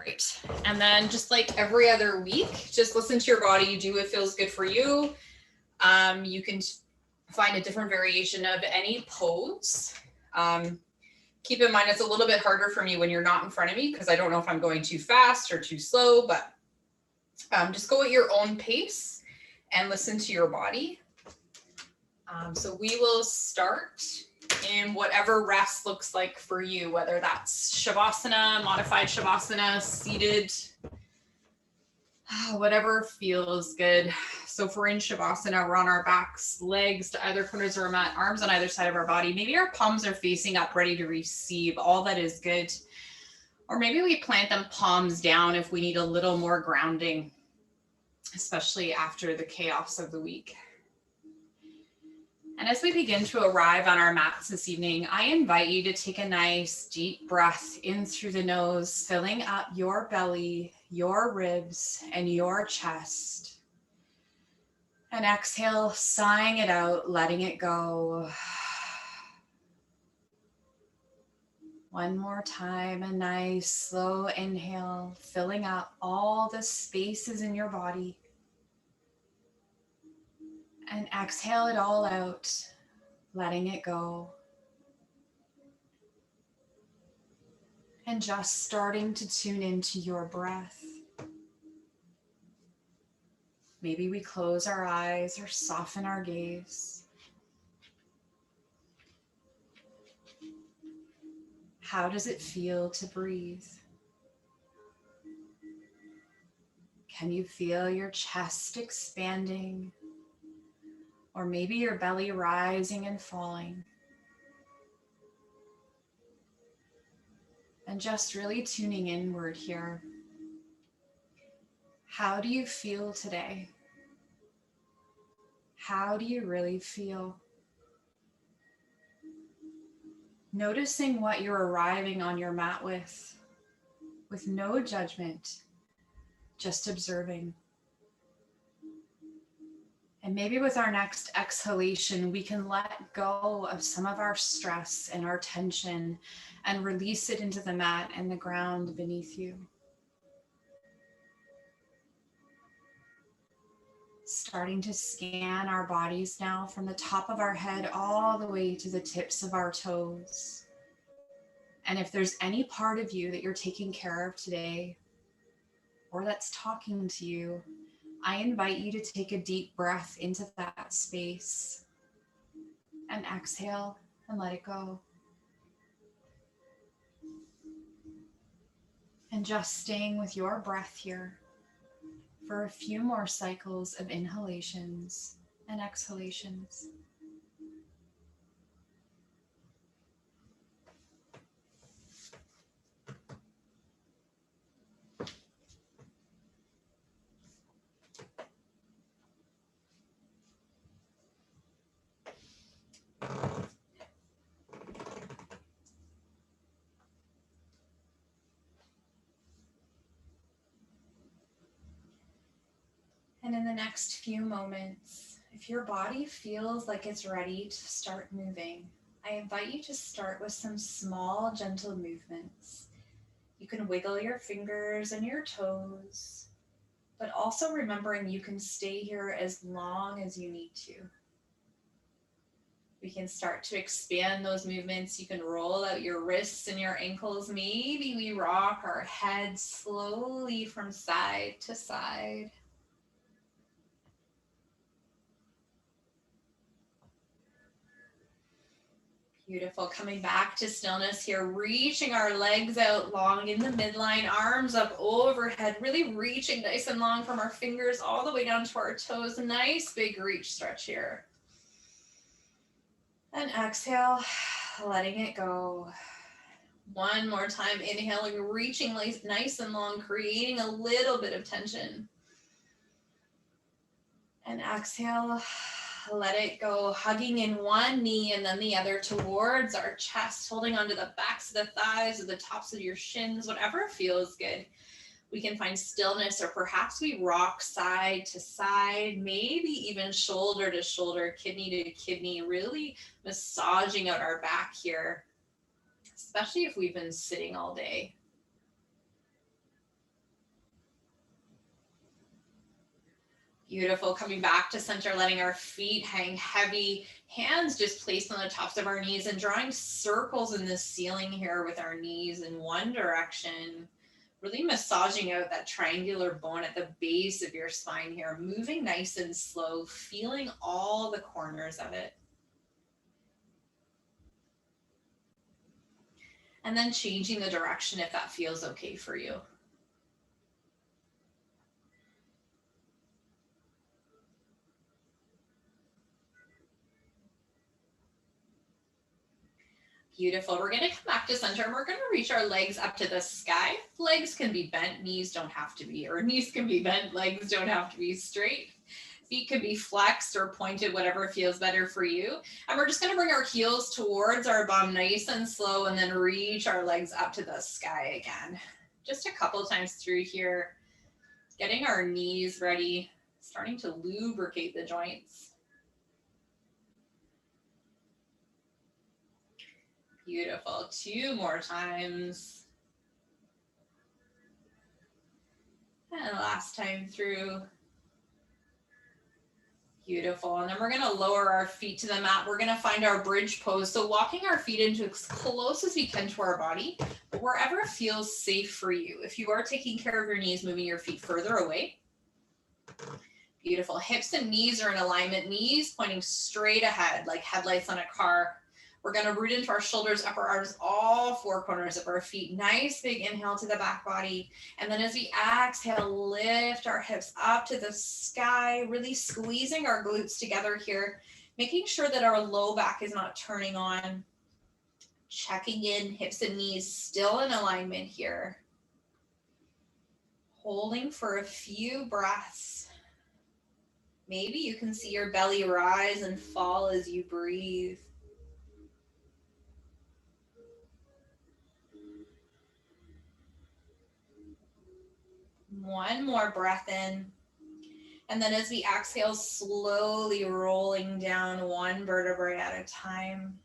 Great. And then just like every other week, just listen to your body, do what feels good for you. You can find a different variation of any pose. Keep in mind, it's a little bit harder for me when you're not in front of me because I don't know if I'm going too fast or too slow, but just go at your own pace and listen to your body. So we will start in whatever rest looks like for you, whether that's Shavasana, modified Shavasana, seated, whatever feels good. So if we're in Shavasana, we're on our backs, legs to either corners of our mat, arms on either side of our body. Maybe our palms are facing up, ready to receive. All that is good. Or maybe we plant them palms down if we need a little more grounding, especially after the chaos of the week. And as we begin to arrive on our mats this evening, I invite you to take a nice deep breath in through the nose, filling up your belly, your ribs, and your chest. And exhale, sighing it out, letting it go. One more time, a nice slow inhale, filling up all the spaces in your body. And exhale it all out, letting it go. And just starting to tune into your breath. Maybe we close our eyes or soften our gaze. How does it feel to breathe? Can you feel your chest expanding? Or maybe your belly rising and falling? And just really tuning inward here. How do you feel today? How do you really feel? Noticing what you're arriving on your mat with no judgment, just observing. And maybe with our next exhalation, we can let go of some of our stress and our tension and release it into the mat and the ground beneath you. Starting to scan our bodies now from the top of our head all the way to the tips of our toes. And if there's any part of you that you're taking care of today, or that's talking to you, I invite you to take a deep breath into that space and exhale and let it go. And just staying with your breath here for a few more cycles of inhalations and exhalations. And in the next few moments, if your body feels like it's ready to start moving, I invite you to start with some small, gentle movements. You can wiggle your fingers and your toes, but also remembering you can stay here as long as you need to. We can start to expand those movements. You can roll out your wrists and your ankles. Maybe we rock our head slowly from side to side. Beautiful. Coming back to stillness here, reaching our legs out long in the midline, arms up overhead, really reaching nice and long from our fingers all the way down to our toes. Nice big reach stretch here. And exhale, letting it go. One more time, inhaling, reaching nice and long, creating a little bit of tension. And exhale, let it go, hugging in one knee and then the other towards our chest, holding onto the backs of the thighs or the tops of your shins, whatever feels good. We can find stillness, or perhaps we rock side to side, maybe even shoulder to shoulder, kidney to kidney, really massaging out our back here, especially if we've been sitting all day. Beautiful. Coming back to center, letting our feet hang heavy, hands just placed on the tops of our knees and drawing circles in the ceiling here with our knees in one direction. Really massaging out that triangular bone at the base of your spine here, moving nice and slow, feeling all the corners of it. And then changing the direction if that feels okay for you. Beautiful. We're going to come back to center and we're going to reach our legs up to the sky. Legs can be bent, knees don't have to be, or knees can be bent, legs don't have to be straight. Feet can be flexed or pointed, whatever feels better for you. And we're just going to bring our heels towards our bum nice and slow and then reach our legs up to the sky again. Just a couple times through here, getting our knees ready, starting to lubricate the joints. Beautiful. 2 more times. And last time through. Beautiful. And then we're going to lower our feet to the mat. We're going to find our bridge pose. So walking our feet into as close as we can to our body, but wherever it feels safe for you. If you are taking care of your knees, moving your feet further away. Beautiful. Hips and knees are in alignment. Knees pointing straight ahead like headlights on a car. We're going to root into our shoulders, upper arms, all 4 corners of our feet. Nice big inhale to the back body. And then as we exhale, lift our hips up to the sky, really squeezing our glutes together here, making sure that our low back is not turning on. Checking in, hips and knees still in alignment here. Holding for a few breaths. Maybe you can see your belly rise and fall as you breathe. One more breath in. And then as we exhale, slowly rolling down 1 vertebrae at a time.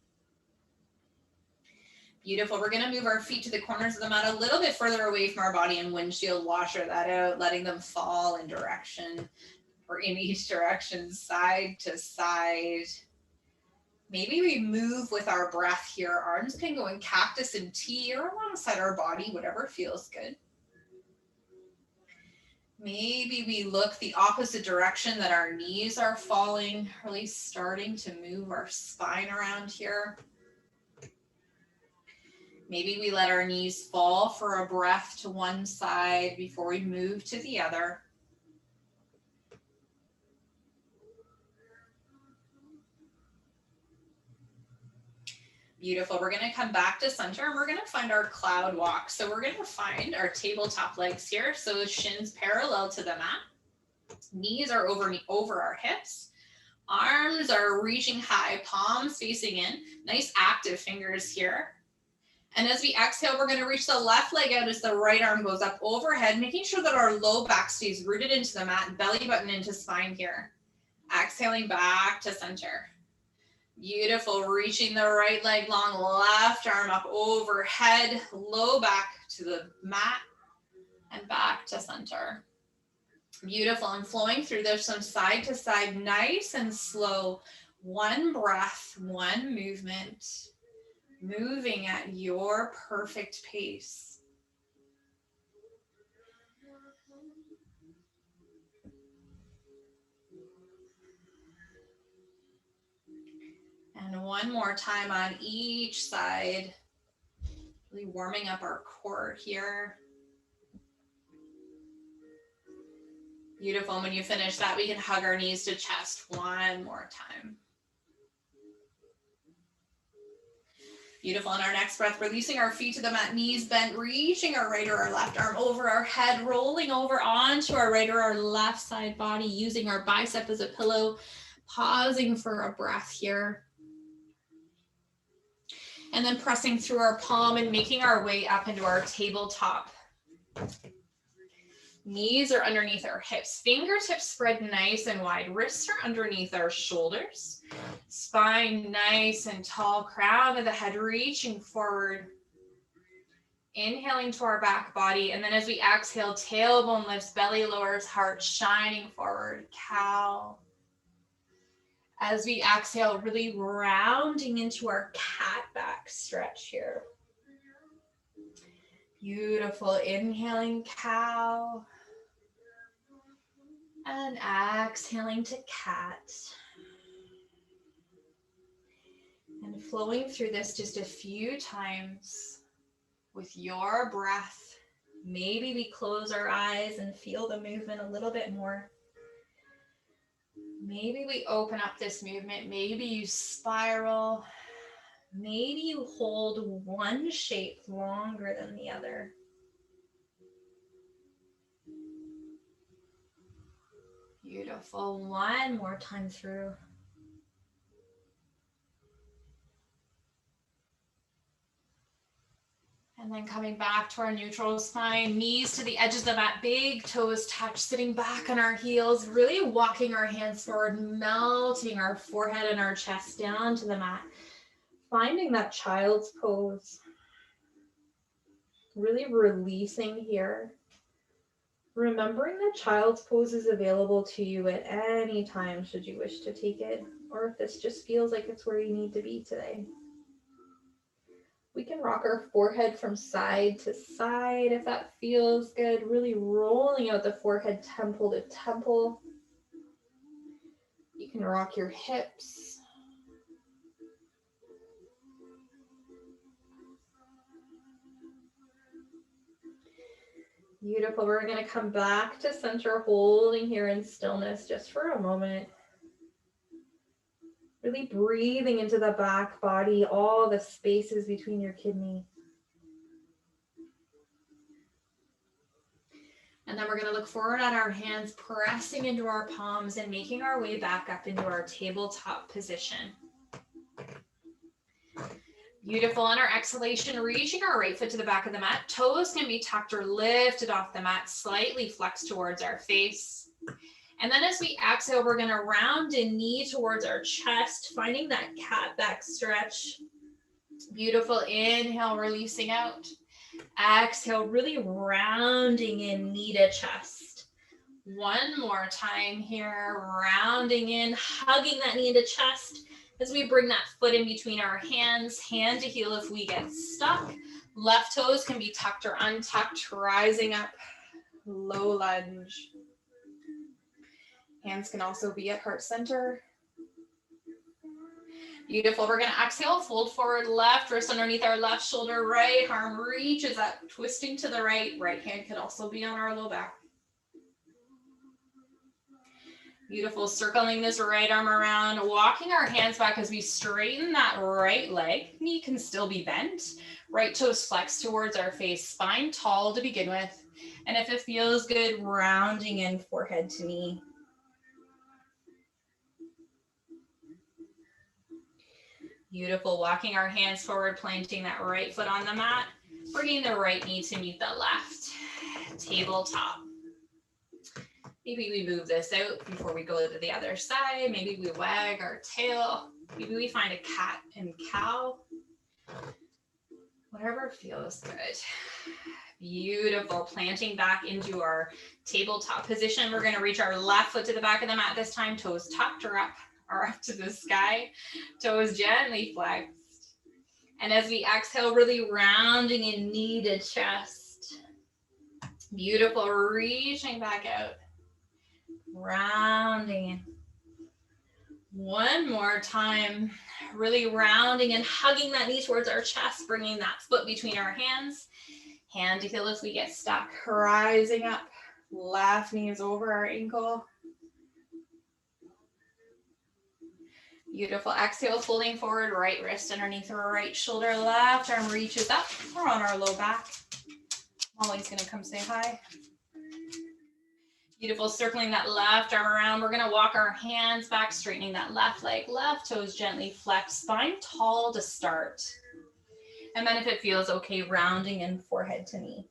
Beautiful. We're going to move our feet to the corners of the mat a little bit further away from our body and windshield washer that out, letting them fall in direction or in each direction, side to side. Maybe we move with our breath here. Arms can go in cactus and T or alongside our body, whatever feels good. Maybe we look the opposite direction that our knees are falling, really starting to move our spine around here. Maybe we let our knees fall for a breath to one side before we move to the other. Beautiful. We're going to come back to center and we're going to find our cloud walk. So we're going to find our tabletop legs here. So shins parallel to the mat. Knees are over our hips. Arms are reaching high, palms facing in. Nice active fingers here. And as we exhale, we're going to reach the left leg out as the right arm goes up overhead, making sure that our low back stays rooted into the mat and belly button into spine here. Exhaling back to center. Beautiful. Reaching the right leg long, left arm up overhead, low back to the mat and back to center. Beautiful. And flowing through this from side to side, nice and slow. 1 breath, 1 movement, moving at your perfect pace. And 1 more time on each side, really warming up our core here. Beautiful. And when you finish that, we can hug our knees to chest 1 more time. Beautiful. On our next breath, releasing our feet to the mat, knees bent, reaching our right or our left arm over our head, rolling over onto our right or our left side body, using our bicep as a pillow, pausing for a breath here. And then pressing through our palm and making our way up into our tabletop. Knees are underneath our hips. Fingertips spread nice and wide. Wrists are underneath our shoulders. Spine nice and tall. Crown of the head reaching forward. Inhaling to our back body. And then as we exhale, tailbone lifts, belly lowers, heart shining forward, cow. As we exhale, really rounding into our cat back stretch here. Beautiful. Inhaling, cow. And exhaling to cat. And flowing through this just a few times with your breath. Maybe we close our eyes and feel the movement a little bit more. Maybe we open up this movement. Maybe you spiral. Maybe you hold one shape longer than the other. Beautiful. One more time through. And then coming back to our neutral spine, knees to the edges of the mat, big toes touch, sitting back on our heels, really walking our hands forward, melting our forehead and our chest down to the mat. Finding that child's pose. Really releasing here. Remembering that child's pose is available to you at any time should you wish to take it, or if this just feels like it's where you need to be today. We can rock our forehead from side to side if that feels good, really rolling out the forehead temple to temple. You can rock your hips. Beautiful. We're going to come back to center, holding here in stillness just for a moment. Really breathing into the back body, all the spaces between your kidney. And then we're going to look forward at our hands, pressing into our palms and making our way back up into our tabletop position. Beautiful. On our exhalation, reaching our right foot to the back of the mat. Toes can be tucked or lifted off the mat, slightly flexed towards our face. And then as we exhale, we're going to round a knee towards our chest, finding that cat back stretch. Beautiful. Inhale, releasing out. Exhale, really rounding in, knee to chest. One more time here, rounding in, hugging that knee to chest as we bring that foot in between our hands, hand to heel if we get stuck. Left toes can be tucked or untucked, rising up, low lunge. Hands can also be at heart center. Beautiful. We're going to exhale, fold forward, left wrist underneath our left shoulder, right arm reaches up, twisting to the right. Right hand can also be on our low back. Beautiful. Circling this right arm around, walking our hands back as we straighten that right leg. Knee can still be bent. Right toes flex towards our face, spine tall to begin with. And if it feels good, rounding in forehead to knee. Beautiful. Walking our hands forward, planting that right foot on the mat, bringing the right knee to meet the left. Tabletop. Maybe we move this out before we go to the other side. Maybe we wag our tail. Maybe we find a cat and cow. Whatever feels good. Beautiful. Planting back into our tabletop position. We're going to reach our left foot to the back of the mat this time. Toes tucked or up to the sky. Toes gently flexed. And as we exhale, really rounding in knee to chest. Beautiful. Reaching back out. Rounding in. One more time. Really rounding and hugging that knee towards our chest, bringing that foot between our hands. Hand to heel if we get stuck. Rising up. Left knee is over our ankle. Beautiful. Exhale, folding forward, right wrist underneath our right shoulder, left arm reaches up. We're on our low back. Molly's going to come say hi. Beautiful. Circling that left arm around. We're going to walk our hands back, straightening that left leg, left toes gently flex, spine tall to start. And then if it feels okay, rounding in forehead to knee.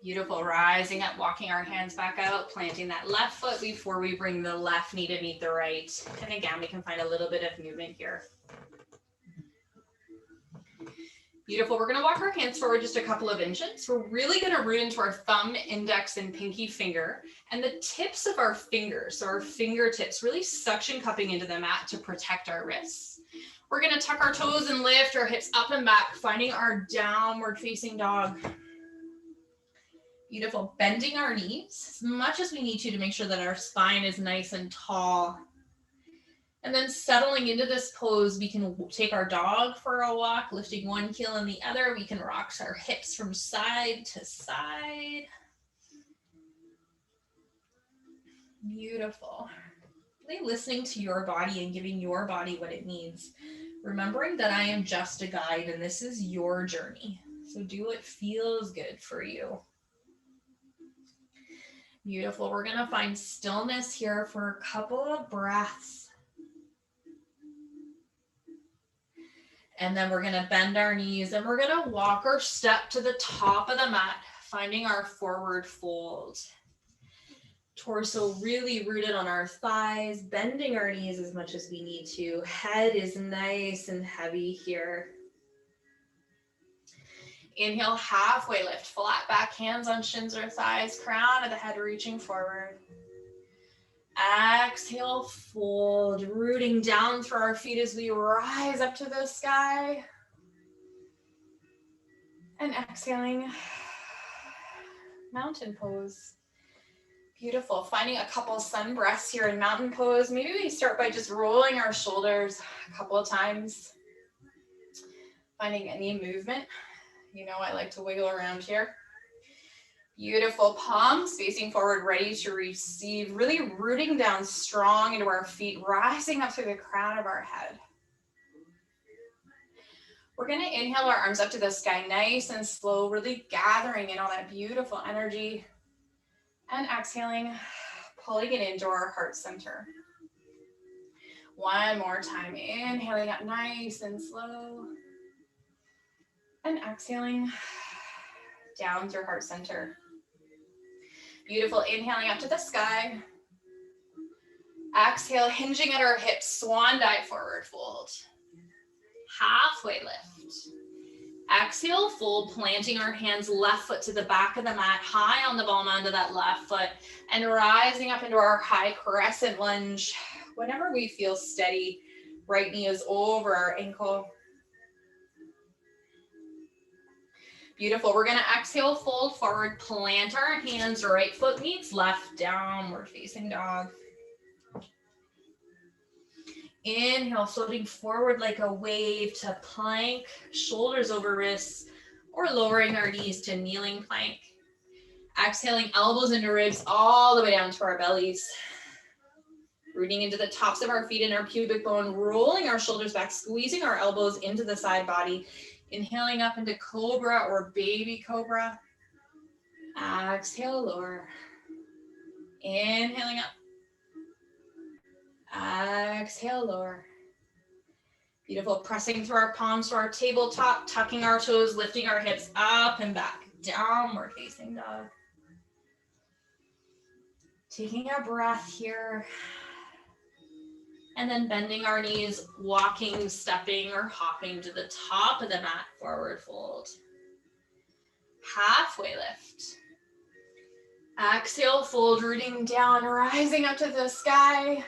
Beautiful. Rising up, walking our hands back out, planting that left foot before we bring the left knee to meet the right. And again, we can find a little bit of movement here. Beautiful. We're going to walk our hands forward just a couple of inches. We're really going to root into our thumb, index, and pinky finger, and the tips of our fingers, so our fingertips, really suction cupping into the mat to protect our wrists. We're going to tuck our toes and lift our hips up and back, finding our downward facing dog. Beautiful. Bending our knees as much as we need to make sure that our spine is nice and tall. And then settling into this pose, we can take our dog for a walk, lifting one heel and the other. We can rock our hips from side to side. Beautiful. Really listening to your body and giving your body what it needs. Remembering that I am just a guide and this is your journey. So do what feels good for you. Beautiful. We're going to find stillness here for a couple of breaths. And then we're going to bend our knees and we're going to walk or step to the top of the mat, finding our forward fold. Torso really rooted on our thighs, bending our knees as much as we need to. Head is nice and heavy here. Inhale, halfway lift, flat back, hands on shins or thighs, crown of the head reaching forward. Exhale, fold, rooting down through our feet as we rise up to the sky. And exhaling, mountain pose. Beautiful. Finding a couple sun breaths here in mountain pose. Maybe we start by just rolling our shoulders a couple of times. Finding any movement. You know, I like to wiggle around here. Beautiful. Palms facing forward, ready to receive. Really rooting down strong into our feet, rising up through the crown of our head. We're going to inhale our arms up to the sky, nice and slow, really gathering in all that beautiful energy. And exhaling, pulling it into our heart center. One more time. Inhaling up nice and slow. And exhaling down through heart center. Beautiful. Inhaling up to the sky. Exhale, hinging at our hips, swan dive, forward fold. Halfway lift. Exhale, fold, planting our hands, left foot to the back of the mat, high on the ball mound of that left foot, and rising up into our high crescent lunge. Whenever we feel steady, right knee is over our ankle. Beautiful. We're going to exhale, fold forward, plant our hands, right foot meets left, downward facing dog. Inhale, floating forward like a wave to plank, shoulders over wrists, or lowering our knees to kneeling plank. Exhaling, elbows into ribs all the way down to our bellies. Rooting into the tops of our feet and our pubic bone, rolling our shoulders back, squeezing our elbows into the side body. Inhaling up into cobra or baby cobra. Exhale, lower. Inhaling up. Exhale, lower. Beautiful. Pressing through our palms to our tabletop, tucking our toes, lifting our hips up and back. Downward facing dog. Taking a breath here. And then bending our knees, walking, stepping, or hopping to the top of the mat, forward fold. Halfway lift. Exhale, fold, rooting down, rising up to the sky.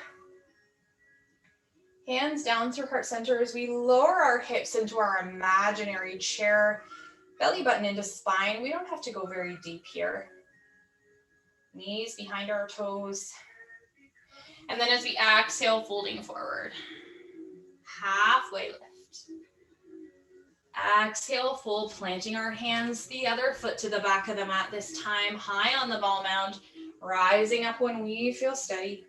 Hands down through heart center as we lower our hips into our imaginary chair. Belly button into spine. We don't have to go very deep here. Knees behind our toes. And then as we exhale, folding forward. Halfway lift. Exhale, fold, planting our hands, the other foot to the back of the mat, this time high on the ball mound, rising up when we feel steady.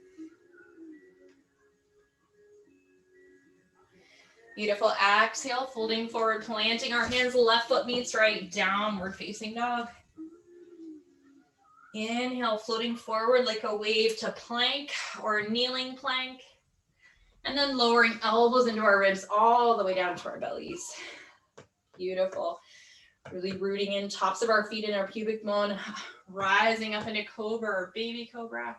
Beautiful. Exhale, folding forward, planting our hands, left foot meets right, downward facing dog. Inhale, floating forward like a wave to plank or kneeling plank. And then lowering elbows into our ribs all the way down to our bellies. Beautiful. Really rooting in tops of our feet and our pubic bone, rising up into cobra or baby cobra.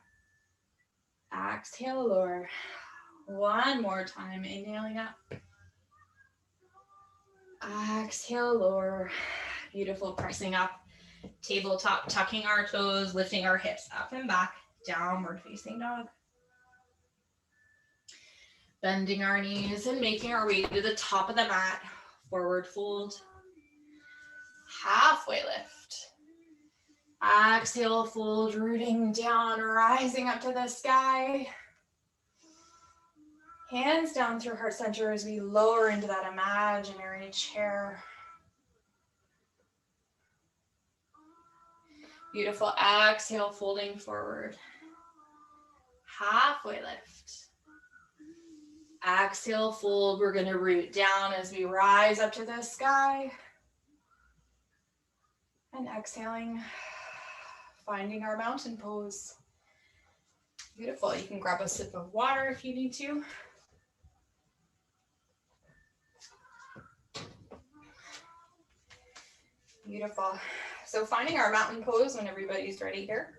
Exhale, lower. One more time, inhaling up. exhale, lower. Beautiful, pressing up. Tabletop, tucking our toes, lifting our hips up and back. Downward facing dog. Bending our knees and making our way to the top of the mat. Forward fold. Halfway lift. Exhale, fold, rooting down, rising up to the sky. Hands down through heart center as we lower into that imaginary chair. Beautiful. Exhale, folding forward. Halfway lift. Exhale, fold. We're going to root down as we rise up to the sky. And exhaling, finding our mountain pose. Beautiful. You can grab a sip of water if you need to. Beautiful. So finding our mountain pose when everybody's ready here.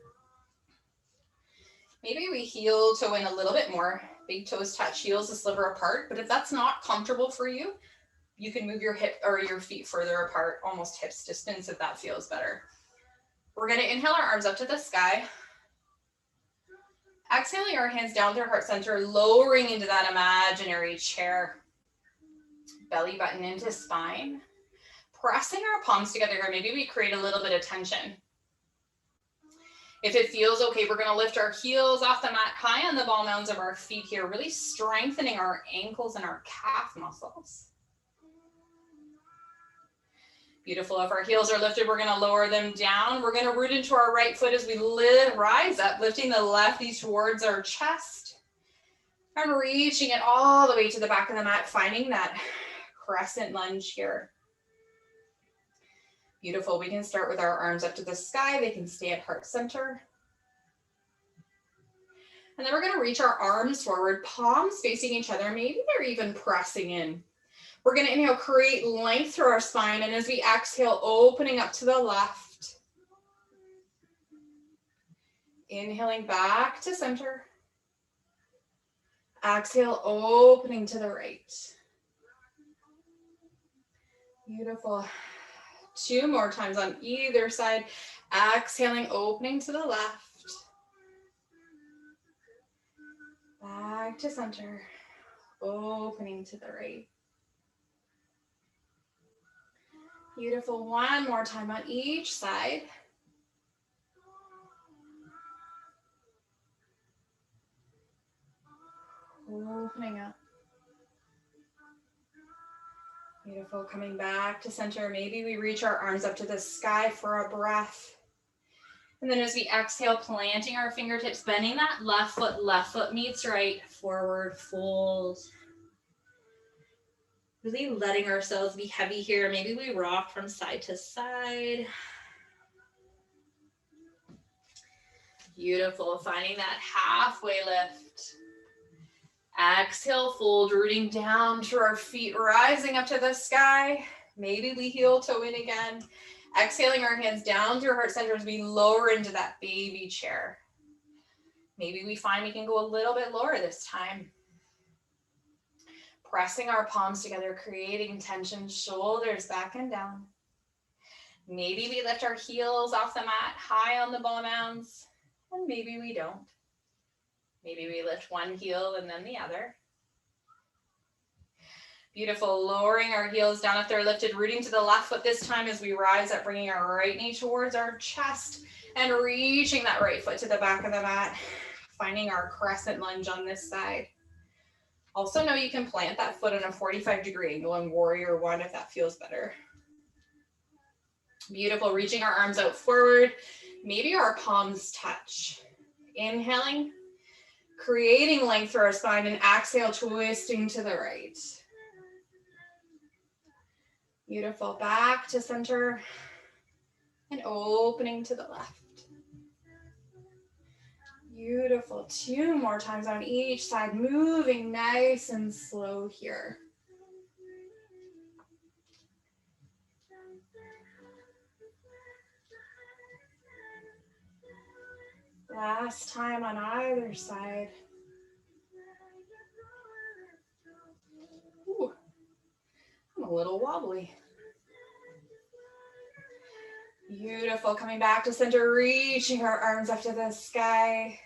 Maybe we heel toe in a little bit more. Big toes touch, heels a sliver apart. But if that's not comfortable for you, you can move your hip or your feet further apart, almost hips distance if that feels better. We're going to inhale our arms up to the sky. Exhaling our hands down through heart center, lowering into that imaginary chair. Belly button into spine. Pressing our palms together here. Maybe we create a little bit of tension. If it feels okay, we're going to lift our heels off the mat, high on the ball mounds of our feet here, really strengthening our ankles and our calf muscles. Beautiful. If our heels are lifted, we're going to lower them down. We're going to root into our right foot as we rise up, lifting the left knee towards our chest and reaching it all the way to the back of the mat, finding that crescent lunge here. Beautiful. We can start with our arms up to the sky. They can stay at heart center. And then we're going to reach our arms forward, palms facing each other. Maybe they're even pressing in. We're going to inhale, create length through our spine. And as we exhale, opening up to the left. Inhaling back to center. Exhale, opening to the right. Beautiful. 2 more times on either side. Exhaling, opening to the left. Back to center. Opening to the right. Beautiful. 1 more time on each side. Opening up. Beautiful. Coming back to center. Maybe we reach our arms up to the sky for a breath. And then as we exhale, planting our fingertips, bending that left foot meets right, forward fold. Really letting ourselves be heavy here. Maybe we rock from side to side. Beautiful. Finding that halfway lift. Exhale, fold, rooting down to our feet, rising up to the sky. Maybe we heel toe in again. Exhaling our hands down through heart center as we lower into that baby chair. Maybe we find we can go a little bit lower this time. Pressing our palms together, creating tension, shoulders back and down. Maybe we lift our heels off the mat, high on the ball mounds, and maybe we don't. Maybe we lift one heel and then the other. Beautiful, lowering our heels down if they're lifted, rooting to the left foot this time as we rise up, bringing our right knee towards our chest and reaching that right foot to the back of the mat, finding our crescent lunge on this side. Also know you can plant that foot in a 45-degree angle in Warrior One if that feels better. Beautiful, reaching our arms out forward. Maybe our palms touch. Inhaling, creating length through our spine, and exhale, twisting to the right. Beautiful, back to center and opening to the left. Beautiful, 2 more times on each side, moving nice and slow here. Last time on either side. Ooh, I'm a little wobbly. Beautiful. Coming back to center, reaching our arms up to the sky.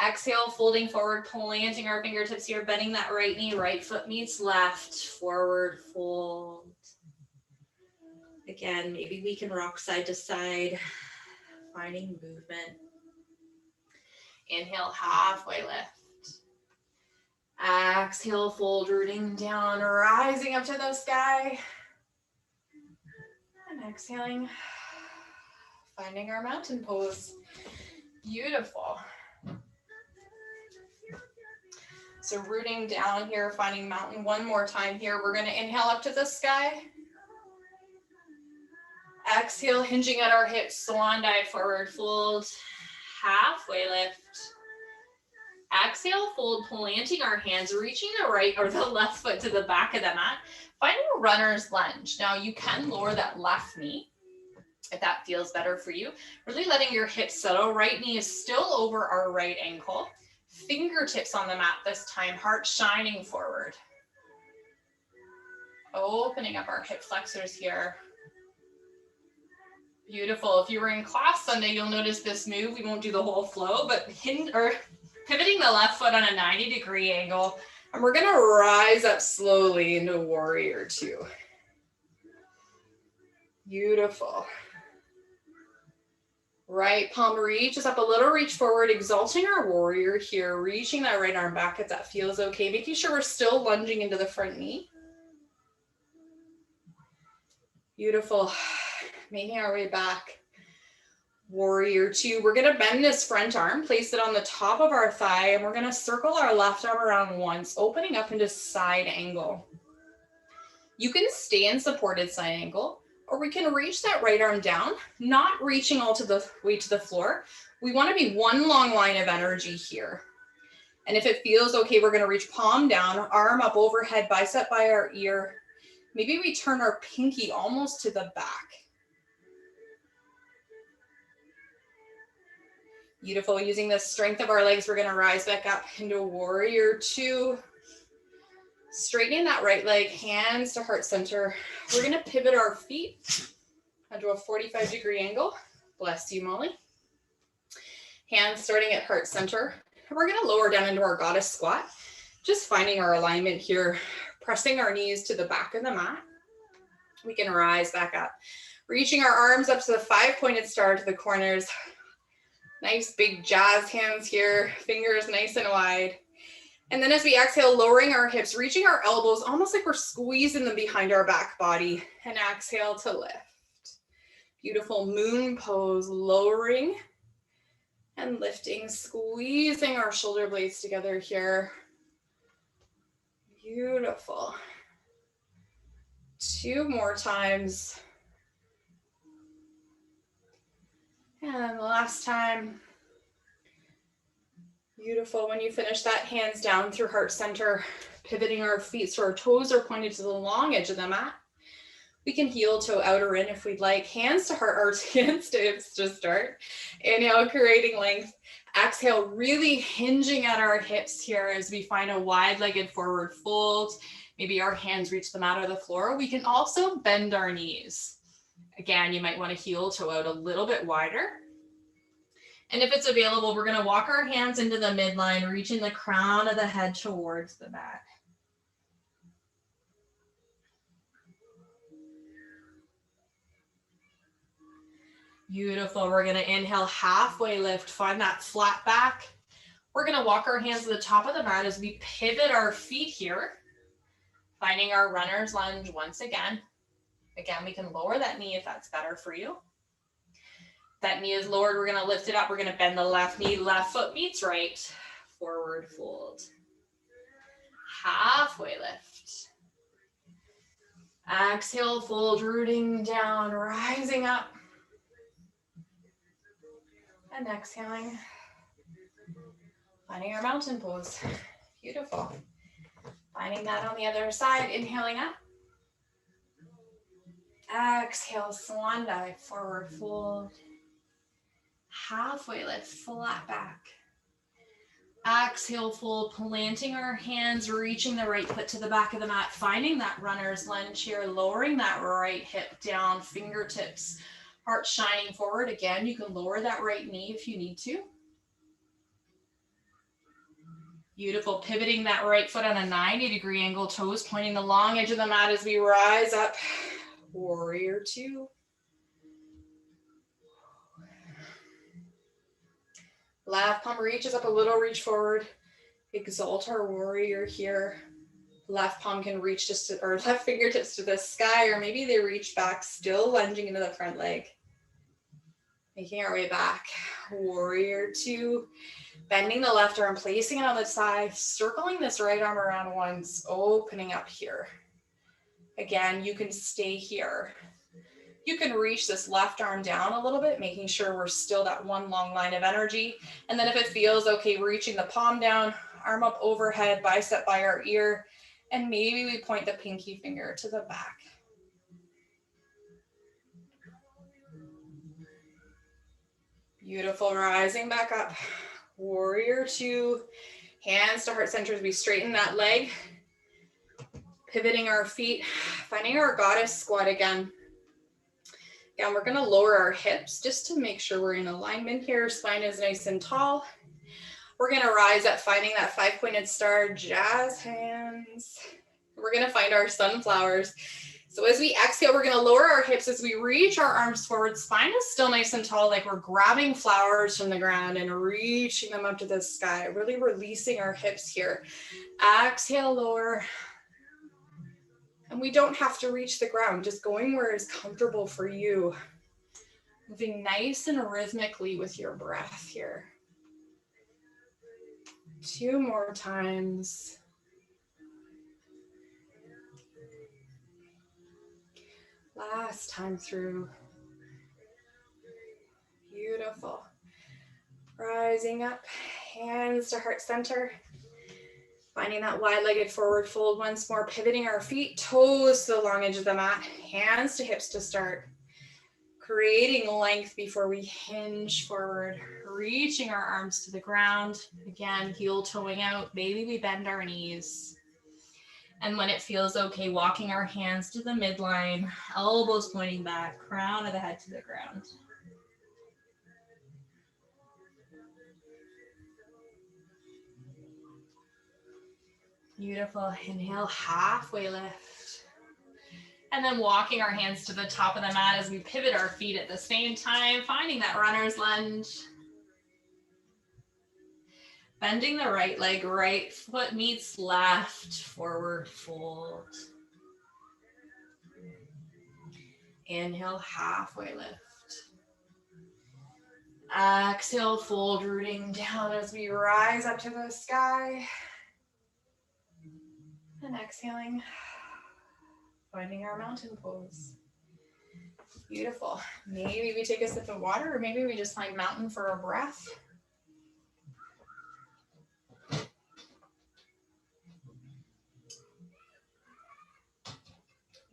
Exhale, folding forward, planting our fingertips here, bending that right knee, right foot meets left, forward fold. Again, maybe we can rock side to side, finding movement. Inhale, halfway lift. Exhale, fold, rooting down, rising up to the sky. And exhaling, finding our mountain pose. Beautiful. So rooting down here, finding mountain one more time here. We're gonna inhale up to the sky. Exhale, hinging at our hips, swan dive, forward fold, halfway lift. Exhale, fold, planting our hands, reaching the right or the left foot to the back of the mat. Finding a runner's lunge. Now you can lower that left knee if that feels better for you. Really letting your hips settle. Right knee is still over our right ankle. Fingertips on the mat this time, heart shining forward. Opening up our hip flexors here. Beautiful. If you were in class Sunday, you'll notice this move. We won't do the whole flow, but pivoting the left foot on a 90-degree angle. And we're gonna rise up slowly into warrior two. Beautiful. Right palm reaches up a little, reach forward, exalting our warrior here, reaching that right arm back if that feels okay, making sure we're still lunging into the front knee. Beautiful. Making our way back. Warrior two. We're gonna bend this front arm, place it on the top of our thigh, and we're gonna circle our left arm around once, opening up into side angle. You can stay in supported side angle, or we can reach that right arm down, not reaching all the way to the floor. We want to be one long line of energy here. And if it feels okay, we're going to reach palm down, arm up overhead, bicep by our ear. Maybe we turn our pinky almost to the back. Beautiful. Using the strength of our legs, we're going to rise back up into warrior two. Straightening that right leg, hands to heart center. We're gonna pivot our feet onto a 45-degree angle. Bless you, Molly. Hands starting at heart center. We're gonna lower down into our goddess squat. Just finding our alignment here, pressing our knees to the back of the mat. We can rise back up. Reaching our arms up to the 5-pointed star to the corners. Nice big jazz hands here, fingers nice and wide. And then as we exhale, lowering our hips, reaching our elbows, almost like we're squeezing them behind our back body. And exhale to lift. Beautiful moon pose, lowering and lifting, squeezing our shoulder blades together here. Beautiful. 2 more times. And the last time. Beautiful. When you finish that, hands down through heart center, pivoting our feet so our toes are pointed to the long edge of the mat. We can heel toe out or in if we'd like. Hands to heart, or hands to hips to start. Inhale, creating length. Exhale, really hinging at our hips here as we find a wide-legged forward fold. Maybe our hands reach the mat or the floor. We can also bend our knees. Again, you might want to heel toe out a little bit wider. And if it's available, we're going to walk our hands into the midline, reaching the crown of the head towards the mat. Beautiful. We're going to inhale, halfway lift, find that flat back. We're going to walk our hands to the top of the mat as we pivot our feet here, finding our runner's lunge once again. Again, we can lower that knee if that's better for you. That knee is lowered, we're gonna lift it up. We're gonna bend the left knee, left foot meets right. Forward fold. Halfway lift. Exhale, fold, rooting down, rising up. And exhaling. Finding our mountain pose. Beautiful. Finding that on the other side, inhaling up. Exhale, swan dive, forward fold. Halfway lift, flat back. Exhale, fold, planting our hands, reaching the right foot to the back of the mat, finding that runner's lunge here, lowering that right hip down, fingertips, heart shining forward. Again, you can lower that right knee if you need to. Beautiful, pivoting that right foot on a 90-degree angle, toes pointing the long edge of the mat as we rise up. Warrior two. Left palm reaches up a little, reach forward. Exalt our warrior here. Left palm can reach just to, or left fingertips to the sky, or maybe they reach back, still lunging into the front leg. Making our way back. Warrior two. Bending the left arm, placing it on the side, circling this right arm around once, opening up here. Again, you can stay here. You can reach this left arm down a little bit, making sure we're still that one long line of energy. And then if it feels okay, reaching the palm down, arm up overhead, bicep by our ear, and maybe we point the pinky finger to the back. Beautiful, rising back up. Warrior two, hands to heart center as we straighten that leg. Pivoting our feet, finding our goddess squat again. Again, we're gonna lower our hips just to make sure we're in alignment here. Spine is nice and tall. We're gonna rise up, finding that 5-pointed star, jazz hands. We're gonna find our sunflowers. So as we exhale, we're gonna lower our hips as we reach our arms forward. Spine is still nice and tall, like we're grabbing flowers from the ground and reaching them up to the sky, really releasing our hips here. Exhale, lower. And we don't have to reach the ground, just going where is comfortable for you. Moving nice and rhythmically with your breath here. 2 more times. Last time through. Beautiful. Rising up, hands to heart center. Finding that wide-legged forward fold once more, pivoting our feet, toes to the long edge of the mat, hands to hips to start. Creating length before we hinge forward, reaching our arms to the ground. Again, heel toeing out, maybe we bend our knees. And when it feels okay, walking our hands to the midline, elbows pointing back, crown of the head to the ground. Beautiful. Inhale, halfway lift. And then walking our hands to the top of the mat as we pivot our feet at the same time, finding that runner's lunge. Bending the right leg, right foot meets left, forward fold. Inhale, halfway lift. Exhale, fold, rooting down as we rise up to the sky. And exhaling, finding our mountain pose. Beautiful. Maybe we take a sip of water, or maybe we just find mountain for a breath.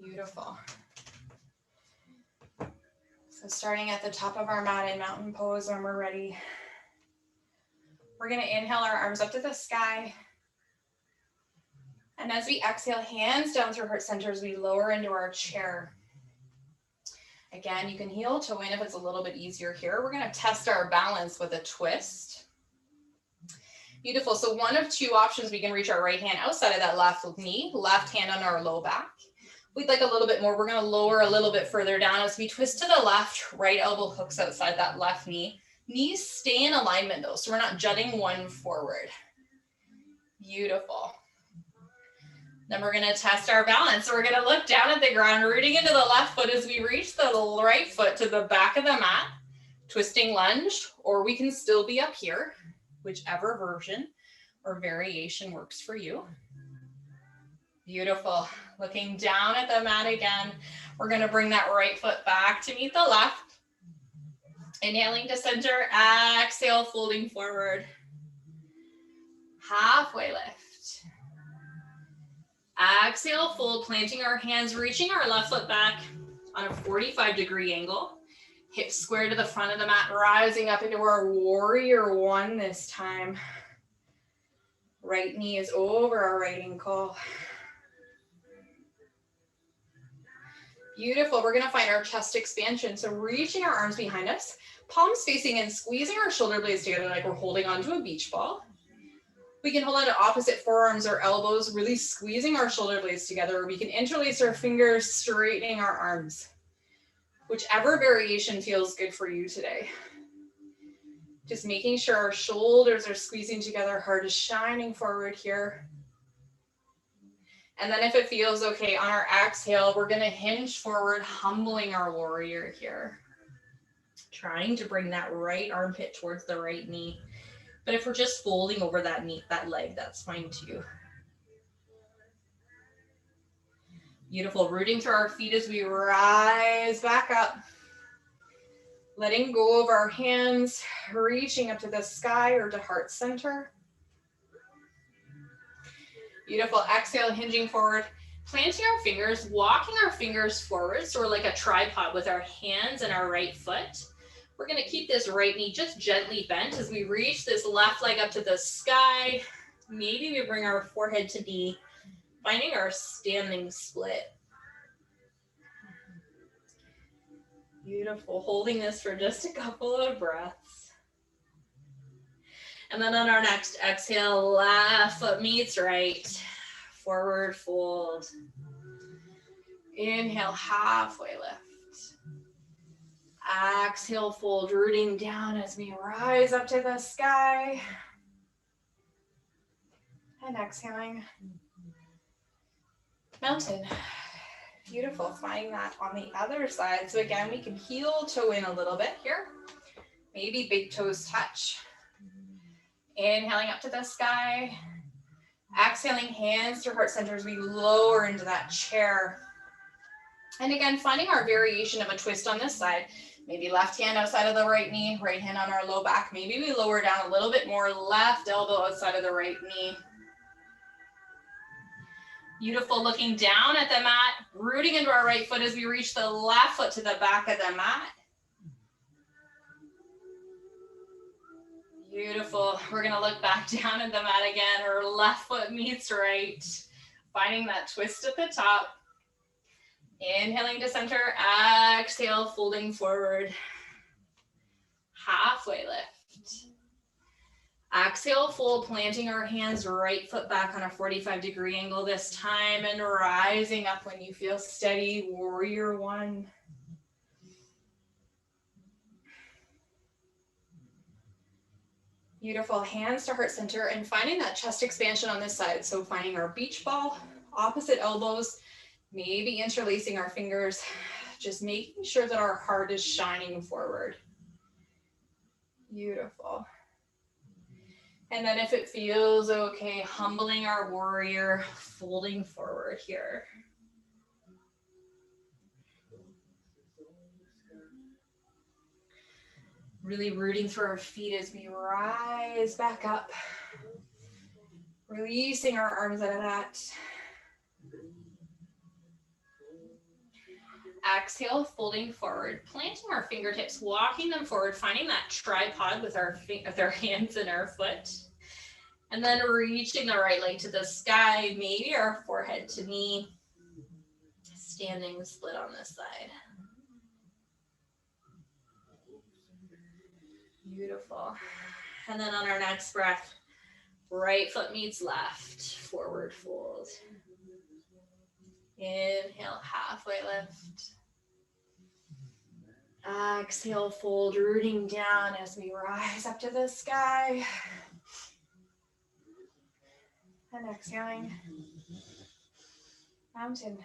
Beautiful. So starting at the top of our mat in mountain pose when we're ready. We're going to inhale our arms up to the sky. And as we exhale, hands down through heart center as we lower into our chair. Again, you can heel toe in if it's a little bit easier here. We're going to test our balance with a twist. Beautiful. So one of 2 options, we can reach our right hand outside of that left knee, left hand on our low back. We'd like a little bit more. We're going to lower a little bit further down as we twist to the left, right elbow hooks outside that left knee. Knees stay in alignment though, so we're not jutting one forward. Beautiful. Then we're going to test our balance. So we're going to look down at the ground, rooting into the left foot as we reach the right foot to the back of the mat, twisting lunge, or we can still be up here, whichever version or variation works for you. Beautiful. Looking down at the mat again. We're going to bring that right foot back to meet the left. Inhaling to center, exhale, folding forward. Halfway lift. Exhale, fold, planting our hands, reaching our left foot back on a 45-degree angle. Hips square to the front of the mat, rising up into our warrior one this time. Right knee is over our right ankle. Beautiful. We're going to find our chest expansion. So reaching our arms behind us, palms facing in, squeezing our shoulder blades together like we're holding onto a beach ball. We can hold on to opposite forearms or elbows, really squeezing our shoulder blades together. Or we can interlace our fingers, straightening our arms. Whichever variation feels good for you today. Just making sure our shoulders are squeezing together, heart is shining forward here. And then if it feels okay, on our exhale, we're going to hinge forward, humbling our warrior here. Trying to bring that right armpit towards the right knee. But if we're just folding over that knee, that leg, that's fine too. Beautiful. Rooting through our feet as we rise back up. Letting go of our hands, reaching up to the sky or to heart center. Beautiful. Exhale, hinging forward. Planting our fingers, walking our fingers forward. So we're like a tripod with our hands and our right foot. We're going to keep this right knee just gently bent as we reach this left leg up to the sky. Maybe we bring our forehead to knee, finding our standing split. Beautiful. Holding this for just a couple of breaths. And then on our next exhale, left foot meets right. Forward fold. Inhale, halfway lift. Exhale, fold, rooting down as we rise up to the sky. And exhaling. Mountain. Beautiful. Finding that on the other side. So again, we can heel toe in a little bit here. Maybe big toes touch. Inhaling up to the sky. Exhaling, hands to heart center as we lower into that chair. And again, finding our variation of a twist on this side. Maybe left hand outside of the right knee, right hand on our low back. Maybe we lower down a little bit more, left elbow outside of the right knee. Beautiful, looking down at the mat, rooting into our right foot as we reach the left foot to the back of the mat. Beautiful. We're going to look back down at the mat again. Our left foot meets right. Finding that twist at the top. Inhaling to center. Exhale, folding forward. Halfway lift. Exhale, fold, planting our hands, right foot back on a 45-degree angle this time, and rising up when you feel steady, warrior one. Beautiful, hands to heart center, and finding that chest expansion on this side. So finding our beach ball, opposite elbows, maybe interlacing our fingers, just making sure that our heart is shining forward. Beautiful. And then if it feels okay, humbling our warrior, folding forward here. Really rooting through our feet as we rise back up. Releasing our arms out of that. Exhale, folding forward, planting our fingertips, walking them forward, finding that tripod with our hands and our foot. And then reaching the right leg to the sky, maybe our forehead to knee. Standing split on this side. Beautiful. And then on our next breath, right foot meets left, forward fold. Inhale, halfway lift. Exhale, fold, rooting down as we rise up to the sky. And exhaling. Mountain.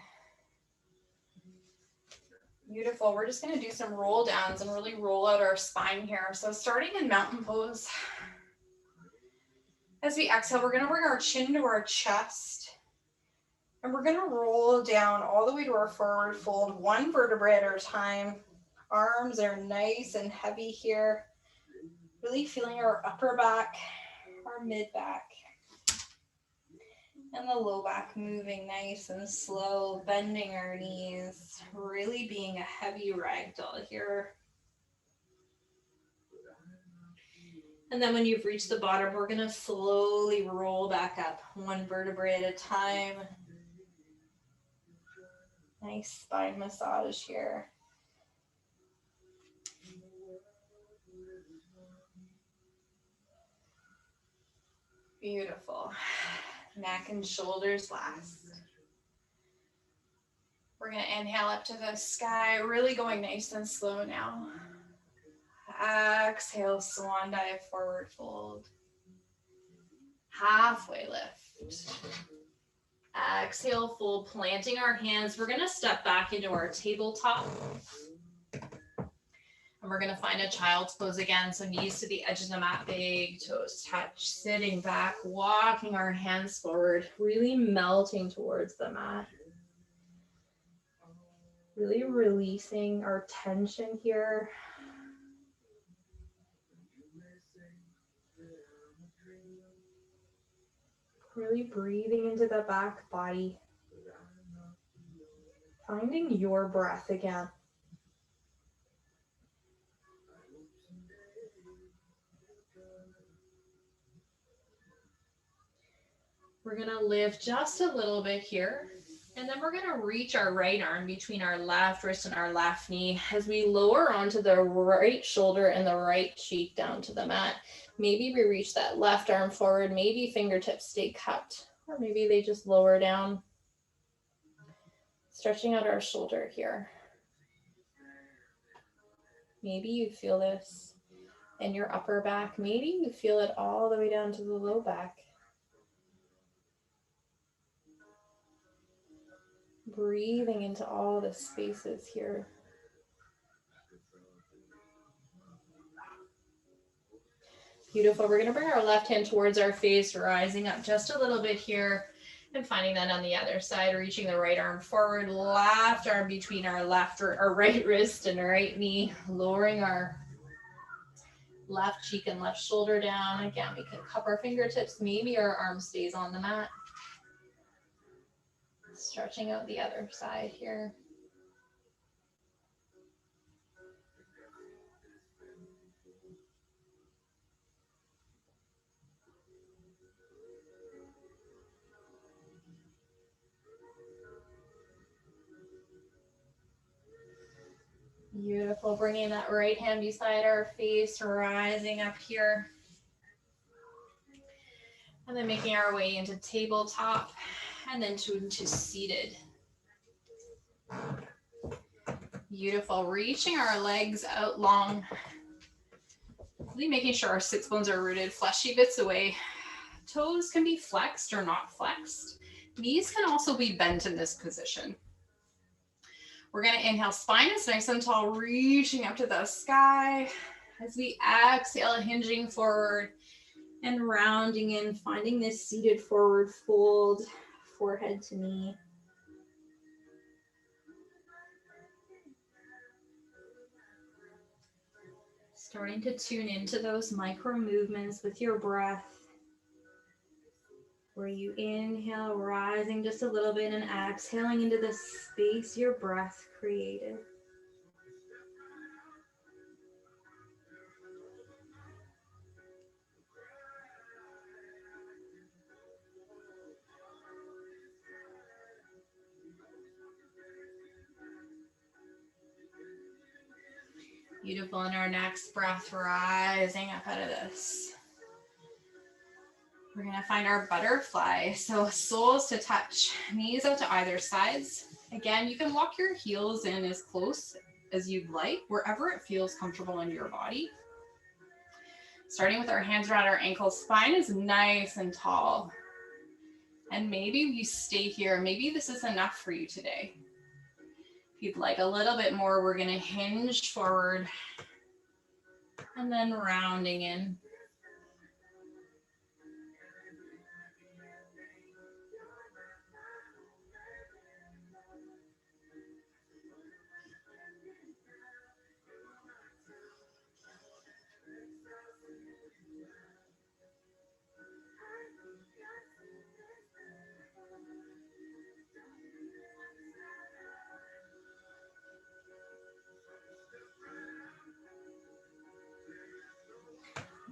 Beautiful. We're just going to do some roll downs and really roll out our spine here. So starting in mountain pose. As we exhale, we're going to bring our chin to our chest. And we're going to roll down all the way to our forward fold, one vertebrae at a time. Arms are nice and heavy here. Really feeling our upper back, our mid back, and the low back moving nice and slow, bending our knees, really being a heavy ragdoll here. And then when you've reached the bottom, we're gonna slowly roll back up, one vertebrae at a time. Nice spine massage here. Beautiful. Neck and shoulders last. We're going to inhale up to the sky, really going nice and slow now. Exhale, swan dive, forward fold. Halfway lift. Exhale, fold, planting our hands. We're going to step back into our tabletop. And we're going to find a child's pose again. So knees to the edge of the mat, big toes touch, sitting back, walking our hands forward, really melting towards the mat. Really releasing our tension here. Really breathing into the back body. Finding your breath again. We're going to lift just a little bit here. And then we're going to reach our right arm between our left wrist and our left knee as we lower onto the right shoulder and the right cheek down to the mat. Maybe we reach that left arm forward. Maybe fingertips stay cupped, or maybe they just lower down. Stretching out our shoulder here. Maybe you feel this in your upper back. Maybe you feel it all the way down to the low back. Breathing into all the spaces here. Beautiful. We're going to bring our left hand towards our face, rising up just a little bit here, and finding that on the other side, reaching the right arm forward, left arm between our right wrist and right knee, lowering our left cheek and left shoulder down. Again, we can cup our fingertips. Maybe our arm stays on the mat. Stretching out the other side here. Beautiful. Bringing that right hand beside our face, rising up here. And then making our way into tabletop and then into seated. Beautiful. Reaching our legs out long. Really making sure our sits bones are rooted, fleshy bits away. Toes can be flexed or not flexed. Knees can also be bent in this position. We're going to inhale, spine is nice and tall, reaching up to the sky. As we exhale, hinging forward and rounding in, finding this seated forward fold, forehead to knee. Starting to tune into those micro movements with your breath. Where you inhale, rising just a little bit, and exhaling into the space your breath created. Beautiful. And our next breath, rising up out of this. We're going to find our butterfly. So soles to touch, knees out to either sides. Again, you can walk your heels in as close as you'd like, wherever it feels comfortable in your body. Starting with our hands around our ankles, spine is nice and tall. And maybe you stay here. Maybe this is enough for you today. If you'd like a little bit more, we're going to hinge forward and then rounding in.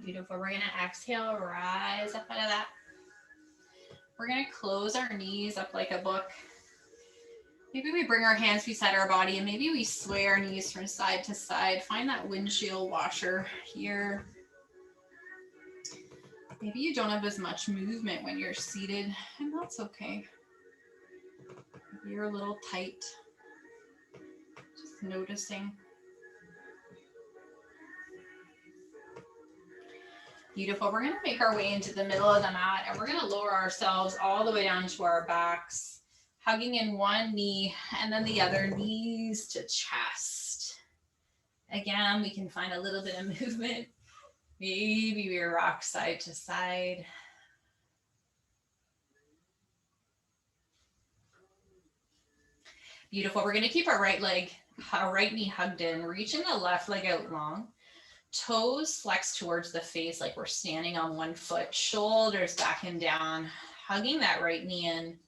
Beautiful. We're going to exhale, rise up out of that. We're going to close our knees up like a book. Maybe we bring our hands beside our body and maybe we sway our knees from side to side. Find that windshield washer here. Maybe you don't have as much movement when you're seated, and that's okay. Maybe you're a little tight. Just noticing. Beautiful. We're going to make our way into the middle of the mat and we're going to lower ourselves all the way down to our backs, hugging in one knee and then the other, knees to chest. Again, we can find a little bit of movement. Maybe we rock side to side. Beautiful. We're going to keep our right knee hugged in, reaching the left leg out long. Toes flex towards the face like we're standing on one foot, shoulders back and down, hugging that right knee in.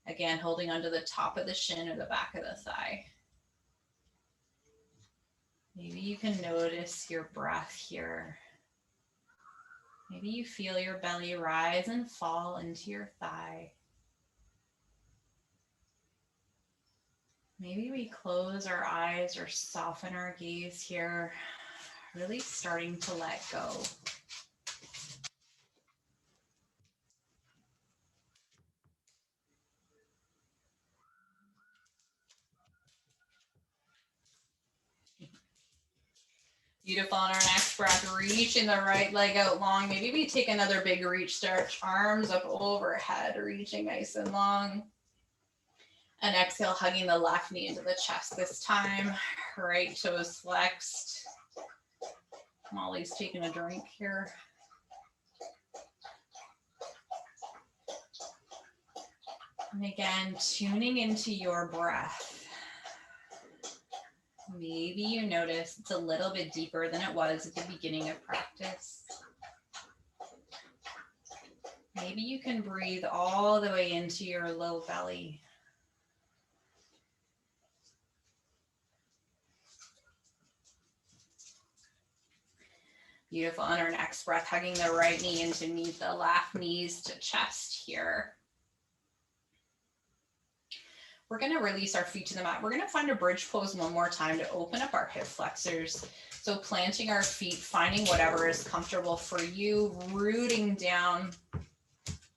Again, holding onto the top of the shin or the back of the thigh. Maybe you can notice your breath here. Maybe you feel your belly rise and fall into your thigh. Maybe we close our eyes or soften our gaze here, really starting to let go. Beautiful. On our next breath, reaching the right leg out long. Maybe we take another big reach, stretch arms up overhead, reaching nice and long. And exhale, hugging the left knee into the chest this time. Right toes flexed. Molly's taking a drink here. And again, tuning into your breath. Maybe you notice it's a little bit deeper than it was at the beginning of practice. Maybe you can breathe all the way into your low belly. Beautiful. On our next breath, hugging the right knee in to meet the left, knees to chest here. We're going to release our feet to the mat. We're going to find a bridge pose one more time to open up our hip flexors. So planting our feet, finding whatever is comfortable for you, rooting down,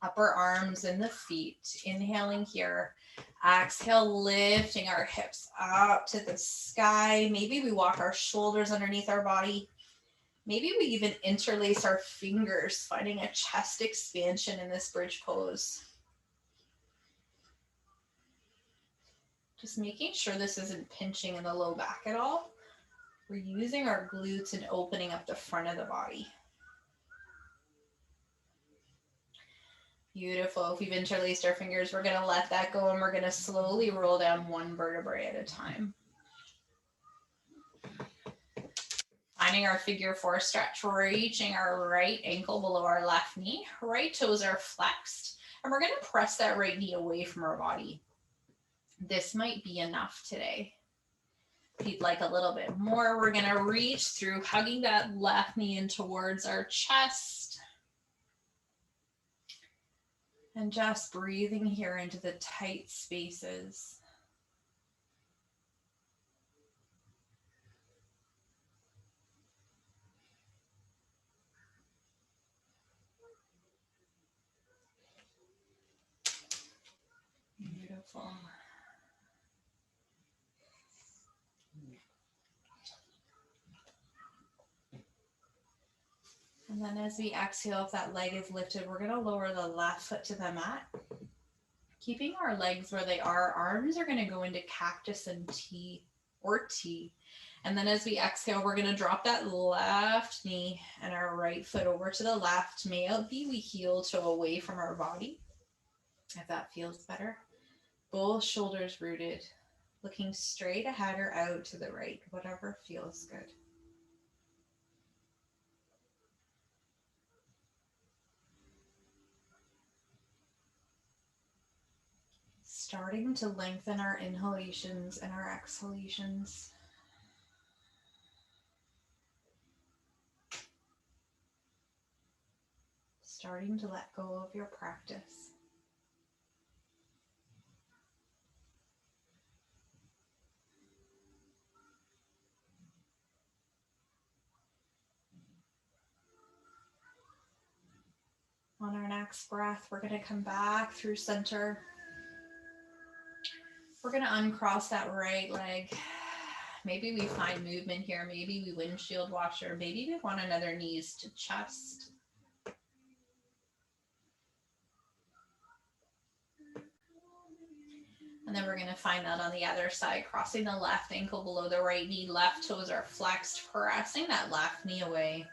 upper arms and the feet. Inhaling here. Exhale, lifting our hips up to the sky. Maybe we walk our shoulders underneath our body. Maybe we even interlace our fingers, finding a chest expansion in this bridge pose. Just making sure this isn't pinching in the low back at all. We're using our glutes and opening up the front of the body. Beautiful. If we've interlaced our fingers, we're going to let that go and we're going to slowly roll down one vertebrae at a time. Finding our figure four stretch, reaching our right ankle below our left knee. Right toes are flexed. And we're going to press that right knee away from our body. This might be enough today. If you'd like a little bit more, we're going to reach through, hugging that left knee in towards our chest. And just breathing here into the tight spaces. Beautiful. And then as we exhale, if that leg is lifted, we're going to lower the left foot to the mat. Keeping our legs where they are, arms are going to go into cactus and T or T. And then as we exhale, we're going to drop that left knee and our right foot over to the left. Maybe we heel toe away from our body, if that feels better. Both shoulders rooted, looking straight ahead or out to the right, whatever feels good. Starting to lengthen our inhalations and our exhalations. starting to let go of your practice. On our next breath, we're going to come back through center. We're going to uncross that right leg. Maybe we find movement here. Maybe we windshield washer. Maybe we want another knees to chest. And then we're going to find that on the other side, crossing the left ankle below the right knee. Left toes are flexed, pressing that left knee away.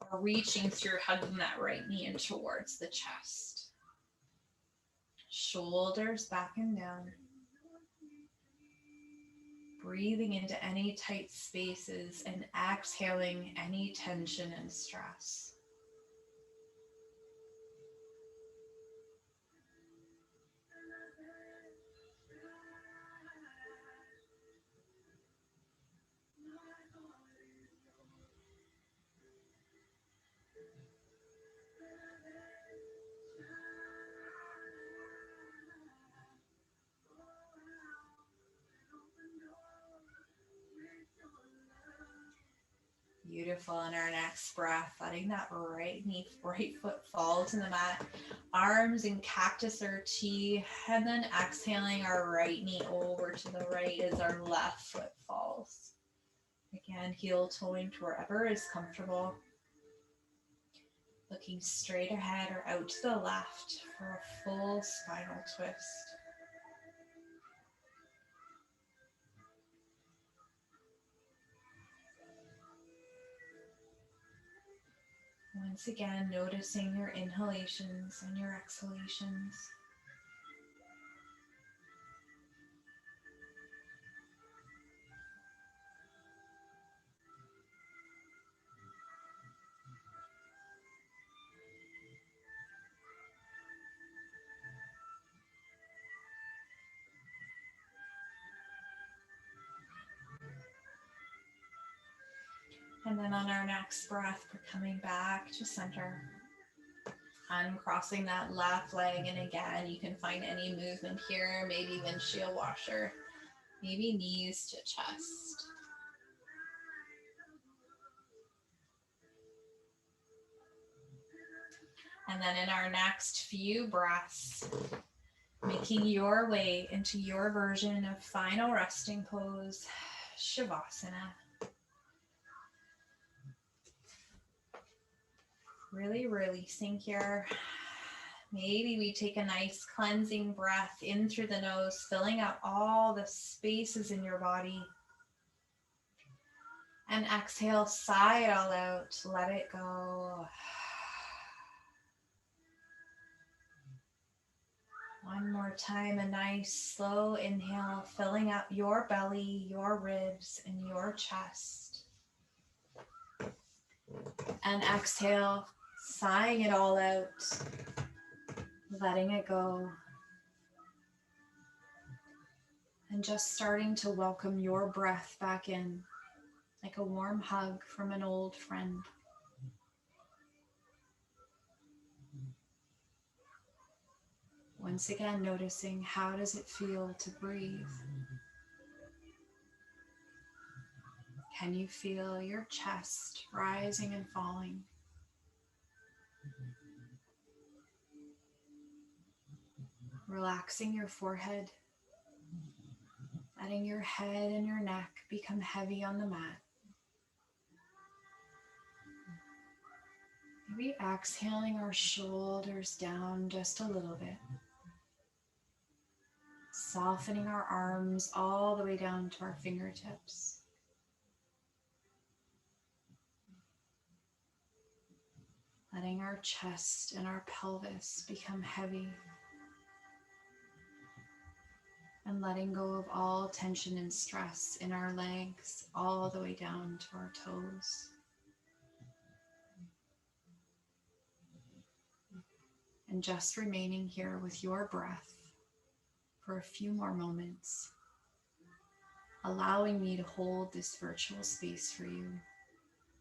Or reaching through, hugging that right knee in towards the chest. Shoulders back and down. Breathing into any tight spaces and exhaling any tension and stress. Beautiful. On our next breath, letting that right knee, right foot fall to the mat. Arms in cactus or T. And then exhaling our right knee over to the right as our left foot falls. Again, heel toeing to wherever is comfortable. Looking straight ahead or out to the left for a full spinal twist. Once again, noticing your inhalations and your exhalations. And then on our next breath, we're coming back to center. Uncrossing that left leg, and again, you can find any movement here, maybe windshield washer, maybe knees to chest. And then in our next few breaths, making your way into your version of final resting pose, Shavasana. Really releasing here. Maybe we take a nice cleansing breath in through the nose, filling up all the spaces in your body. And exhale, sigh it all out, let it go. One more time, a nice slow inhale, filling up your belly, your ribs, and your chest. And exhale, sighing it all out, letting it go. And just starting to welcome your breath back in, like a warm hug from an old friend. Once again, noticing how does it feel to breathe? Can you feel your chest rising and falling? Relaxing your forehead, letting your head and your neck become heavy on the mat. Maybe exhaling our shoulders down just a little bit. Softening our arms all the way down to our fingertips. Letting our chest and our pelvis become heavy. And letting go of all tension and stress in our legs all the way down to our toes. And just remaining here with your breath for a few more moments, allowing me to hold this virtual space for you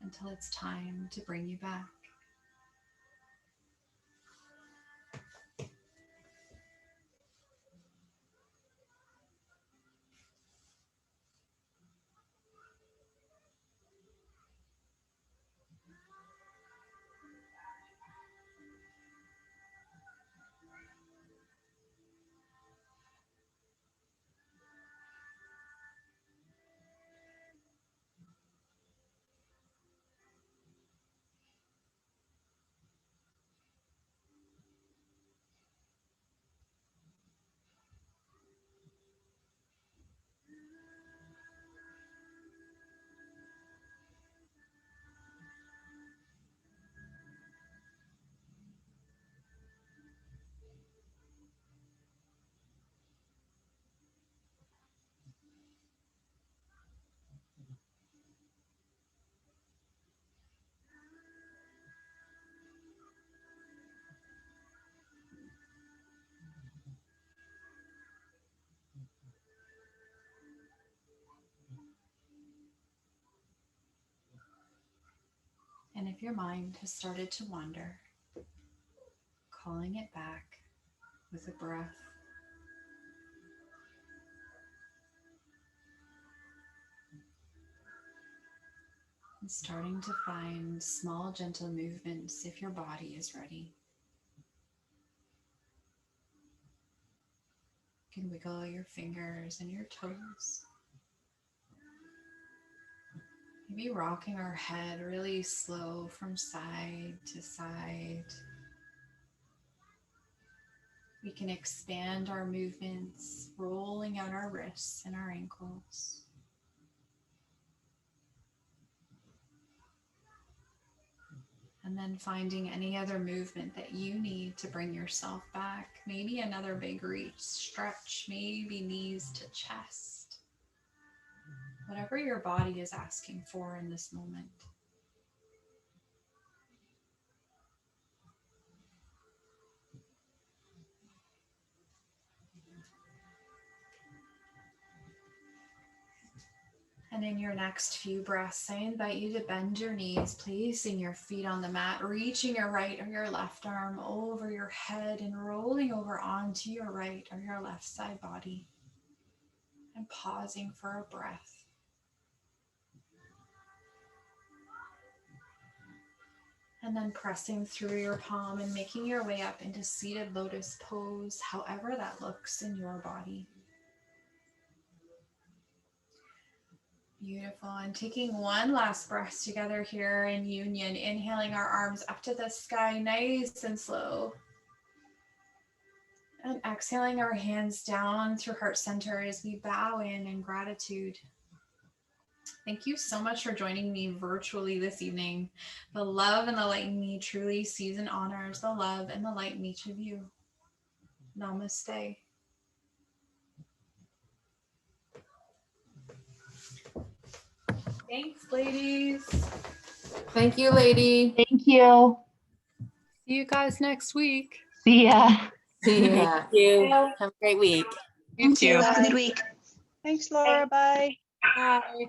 until it's time to bring you back. if your mind has started to wander, calling it back with a breath. And starting to find small, gentle movements if your body is ready. You can wiggle your fingers and your toes. Maybe rocking our head really slow from side to side. We can expand our movements, rolling out our wrists and our ankles. And then finding any other movement that you need to bring yourself back. Maybe another big reach, stretch, maybe knees to chest. Whatever your body is asking for in this moment. And in your next few breaths, I invite you to bend your knees, placing your feet on the mat, reaching your right or your left arm over your head and rolling over onto your right or your left side body. And pausing for a breath. And then pressing through your palm and making your way up into seated lotus pose, however that looks in your body. Beautiful. And taking one last breath together here in union, inhaling our arms up to the sky, nice and slow. And exhaling our hands down through heart center as we bow in gratitude. Thank you so much for joining me virtually this evening. The love and the light in me truly sees and honors the love and the light in each of you. Namaste. Thanks, ladies. Thank you, lady. Thank you. See you guys next week. See ya. See ya. Thank you. Have a great week. You Thank you. too. Have a good week. Thanks, Laura. Bye. Bye.